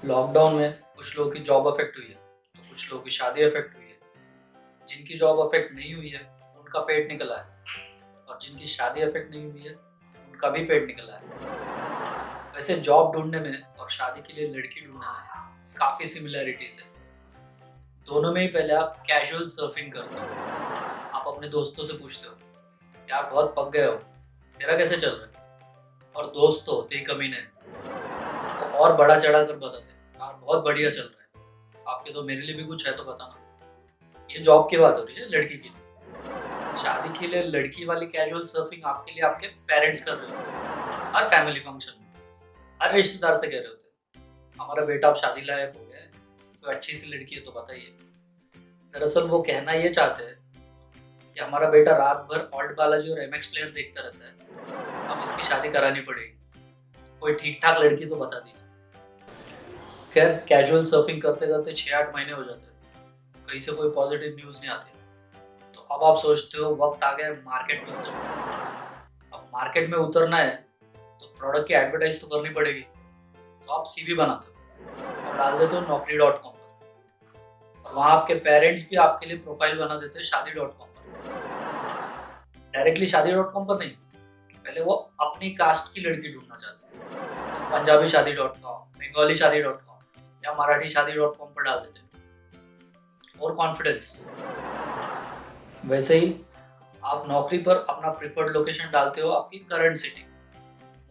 Lockdown में कुछ लोगों की जॉब अफेक्ट हुई है तो कुछ लोगों की शादी अफेक्ट हुई है। जिनकी जॉब अफेक्ट नहीं हुई है उनका पेट निकला है और जिनकी शादी अफेक्ट नहीं हुई है उनका भी पेट निकला है। वैसे जॉब ढूंढने में और शादी के लिए लड़की ढूंढने में काफ़ी सिमिलैरिटीज है। दोनों में ही पहले आप कैजुअल सर्फिंग करते हो। आप अपने दोस्तों से पूछते हो, यार बहुत पक गए हो, तेरा कैसे चल रहा है? और दोस्त तो होते ही कमीने हैं, तो और बड़ा चढ़ा कर बताते हैं, यार बहुत बढ़िया चल रहा है, आपके तो मेरे लिए भी कुछ है तो बताना। ये जॉब की बात हो रही है। लड़की के लिए, शादी के लिए लड़की वाली कैजुअल सर्फिंग आपके लिए आपके पेरेंट्स कर रहे हो। हर फैमिली फंक्शन में हर रिश्तेदार से कह रहे होते हैं, हमारा बेटा अब शादी लायक हो गया है, कोई अच्छी सी लड़की है तो बताइए। दरअसल वो कहना ये चाहते हैं कि हमारा बेटा रात भर ऑल्ट बालाजी और एमएक्स प्लेयर देखता रहता है, अब इसकी शादी करानी पड़ेगी, कोई ठीक ठाक लड़की तो बता दीजिए। खैर, कैजुअल सर्फिंग करते करते 6-8 महीने हो जाते हैं, कहीं से कोई पॉजिटिव न्यूज़ नहीं आती। तो अब आप सोचते हो वक्त आ गया मार्केट में उतरना। अब मार्केट में उतरना है तो प्रोडक्ट की एडवर्टाइज तो करनी पड़ेगी। तो आप सीवी बनाते हो और डाल देते हो naukri.com पर, और वहाँ आपके पेरेंट्स भी आपके लिए प्रोफाइल बना देते हैं शादी.com पर। डायरेक्टली शादी.com पर नहीं, पहले वो अपनी कास्ट की लड़की ढूंढना चाहते हैं। पंजाबी शादी.com, बंगाली शादी.com या मराठी शादी.com पर डाल देते हैं। और कॉन्फिडेंस। वैसे ही आप नौकरी पर अपना प्रिफर्ड लोकेशन डालते हो आपकी करंट सिटी।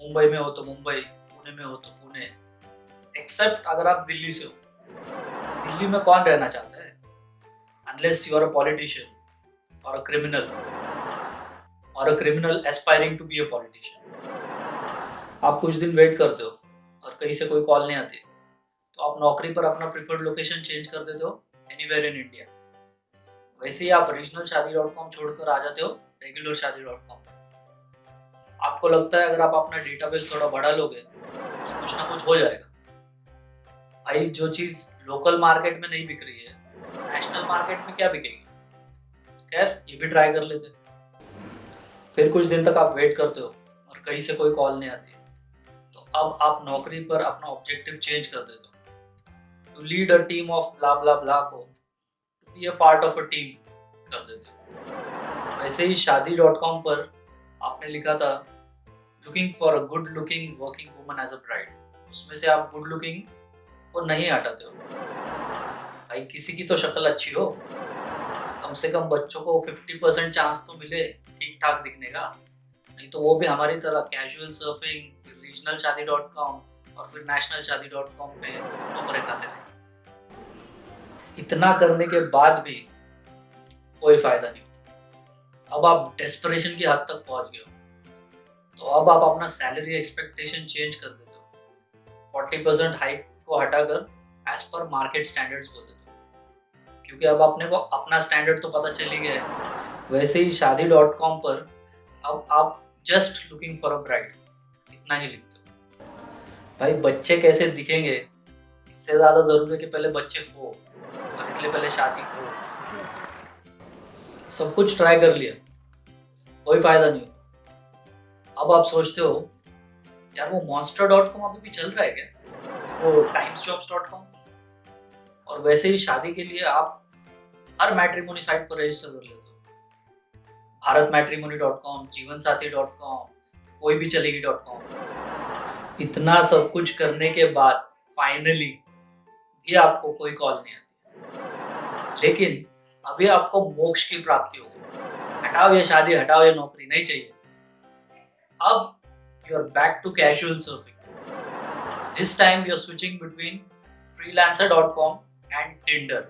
मुंबई में हो तो मुंबई, पुणे में हो तो पुणे, एक्सेप्ट अगर आप दिल्ली से हो। दिल्ली में कौन रहना चाहता है? Unless you are a politician और अ क्रिमिनल, और a criminal aspiring to be a politician. आप कुछ दिन वेट करते हो और कहीं से कोई कॉल नहीं आती, तो आप नौकरी पर अपना प्रिफर्ड लोकेशन चेंज कर देते हो एनीवेयर इन इंडिया। वैसे ही आप रीजनल शादी.com छोड़कर आ जाते हो रेगुलर शादी.com पर। आपको लगता है अगर आप अपना डेटाबेस थोड़ा बढ़ा लोगे तो कुछ ना कुछ हो जाएगा। भाई, जो चीज लोकल मार्केट में नहीं बिक रही है, नेशनल मार्केट में क्या बिकेगी? खैर, ये भी ट्राई कर लेते। फिर कुछ दिन तक आप वेट करते हो और कहीं से कोई कॉल नहीं आती, तो अब आप नौकरी पर अपना ऑब्जेक्टिव चेंज कर देते हो। To lead a team of bla bla bla को to be a part of a team कर देते हो। वैसे ही शादी.com पर आपने लिखा था looking for a good looking working woman as a bride, उसमें से आप गुड लुकिंग को नहीं हटाते हो। भाई, किसी की तो शक्ल अच्छी हो, कम से कम बच्चों को 50% चांस तो मिले ठीक ठाक दिखने का। नहीं तो वो भी हमारी तरह कैजुअल सर्फिंग, फिर रीजनल शादी.com और फिर नेशनल शादी.com पे नौकरी खाते थे। इतना करने के बाद भी कोई फायदा नहीं होता। अब आप डेस्परेशन की हद तक पहुंच गए हो, तो अब आप अपना सैलरी एक्सपेक्टेशन चेंज कर देते हो। 40% हाइक को हटाकर एज पर मार्केट स्टैंडर्ड्स बोल देते हो, क्योंकि अब अपने को अपना स्टैंडर्ड तो पता चल ही गया है। वैसे ही शादी.com पर अब आप just looking for a bride इतना ही लिखते हो। भाई, बच्चे कैसे दिखेंगे इससे ज्यादा जरूरी है कि पहले बच्चे हो, और इसलिए पहले शादी हो। सब कुछ ट्राई कर लिया, कोई फायदा नहीं हुआ। अब आप सोचते हो, यार वो monster.com अभी भी चल रहा है क्या? वो timesjobs.com। और वैसे ही शादी के लिए आप हर मैट्रिमोनी साइट पर रजिस्टर कर लेते हो। भारत मैट्रिमोनी.com, जीवनसाथी.com, कोई भी चलेगी.com। इतना सब कुछ करने के बाद फाइनली भी आपको कोई कॉल नहीं आती, लेकिन अभी आपको मोक्ष की प्राप्ति हो गई। हटाओ ये शादी, हटाओ ये नौकरी, नहीं चाहिए। अब you are back to casual surfing. This time you are switching between freelancer.com and Tinder,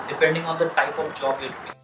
depending on the type of job you're doing.